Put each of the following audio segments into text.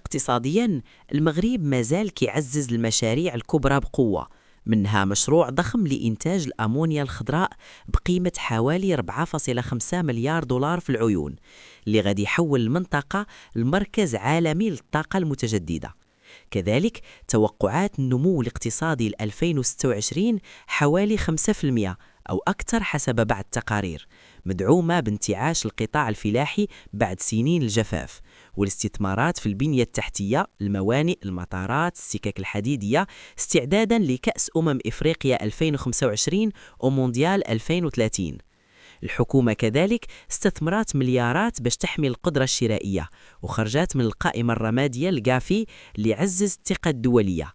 اقتصادياً، المغرب مازال كيعزز المشاريع الكبرى بقوة، منها مشروع ضخم لإنتاج الأمونيا الخضراء بقيمة حوالي 4.5 مليار دولار في العيون، اللي غادي يحول المنطقة لمركز عالمي للطاقة المتجددة. كذلك توقعات النمو الاقتصادي ل 2026 حوالي 5% أو أكثر حسب بعض التقارير، مدعومة بانتعاش القطاع الفلاحي بعد سنين الجفاف، والاستثمارات في البنية التحتية، الموانئ، المطارات، السكك الحديدية، استعدادا لكأس إفريقيا 2025 ومونديال 2030. الحكومة كذلك استثمرت مليارات باش تحمي القدرة الشرائية، وخرجت من القائمة الرمادية القافي ليعزز الثقة الدولية.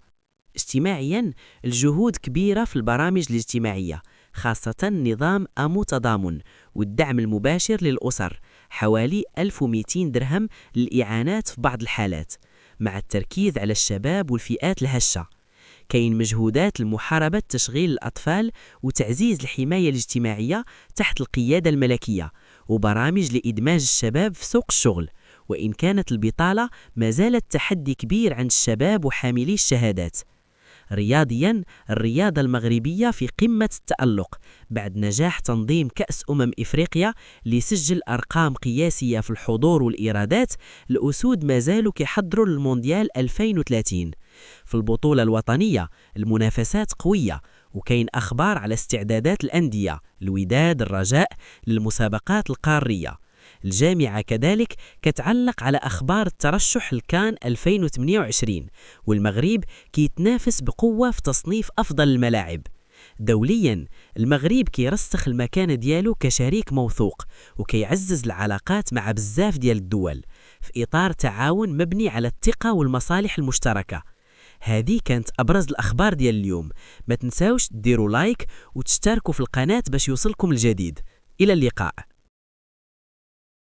اجتماعياً، الجهود كبيرة في البرامج الاجتماعية، خاصة نظام أمو تضامن والدعم المباشر للأسر، حوالي 1200 درهم للإعانات في بعض الحالات، مع التركيز على الشباب والفئات الهشة. كاين مجهودات لمحاربة تشغيل الأطفال وتعزيز الحماية الاجتماعية تحت القيادة الملكية، وبرامج لإدماج الشباب في سوق الشغل، وإن كانت البطالة ما زالت تحدي كبير عند الشباب وحاملي الشهادات. رياضياً، الرياضة المغربية في قمة التألق بعد نجاح تنظيم كأس إفريقيا اللي سجل أرقام قياسية في الحضور والإيرادات. الأسود ما زالوا كيحضروا للمونديال 2030. في البطولة الوطنية المنافسات قوية، وكاين أخبار على استعدادات الأندية الوداد الرجاء للمسابقات القارية. الجامعة كذلك كتعلق على أخبار الترشح لكان 2028، والمغرب كيتنافس بقوة في تصنيف أفضل الملاعب. دولياً، المغرب كيرسخ المكانة ديالو كشريك موثوق، وكيعزز العلاقات مع بزاف ديال الدول في إطار تعاون مبني على الثقة والمصالح المشتركة. هذه كانت أبرز الأخبار ديال اليوم. ما تنساوش ديروا لايك وتشتركوا في القناة باش يوصلكم الجديد. إلى اللقاء.